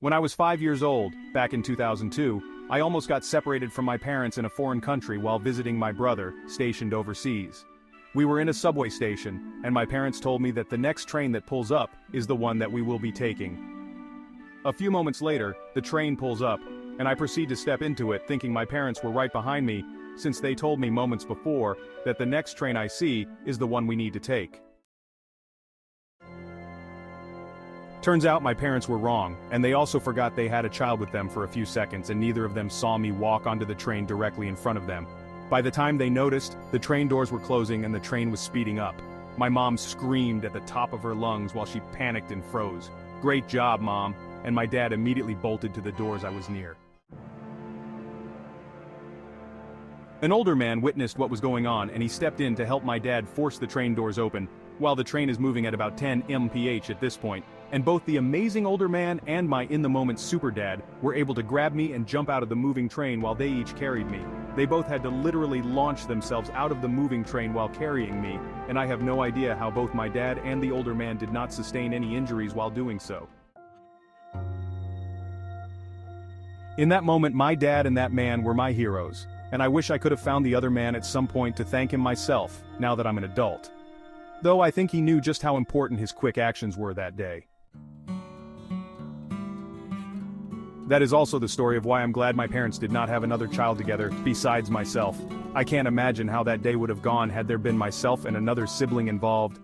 When I was 5 years old, back in 2002, I almost got separated from my parents in a foreign country while visiting my brother, stationed overseas. We were in a subway station, and my parents told me that the next train that pulls up is the one that we will be taking. A few moments later, the train pulls up, and I proceed to step into it thinking my parents were right behind me, since they told me moments before that the next train I see is the one we need to take. Turns out my parents were wrong, and they also forgot they had a child with them for a few seconds, and neither of them saw me walk onto the train directly in front of them. By the time they noticed, the train doors were closing and the train was speeding up. My mom screamed at the top of her lungs while she panicked and froze. "Great job, Mom," and my dad immediately bolted to the doors I was near. An older man witnessed what was going on, and he stepped in to help my dad force the train doors open, while the train is moving at about 10 mph at this point, and both the amazing older man and my in-the-moment super dad were able to grab me and jump out of the moving train while they each carried me. They both had to literally launch themselves out of the moving train while carrying me, and I have no idea how both my dad and the older man did not sustain any injuries while doing so. In that moment, my dad and that man were my heroes, and I wish I could have found the other man at some point to thank him myself, now that I'm an adult. Though I think he knew just how important his quick actions were that day. That is also the story of why I'm glad my parents did not have another child together, besides myself. I can't imagine how that day would have gone had there been myself and another sibling involved.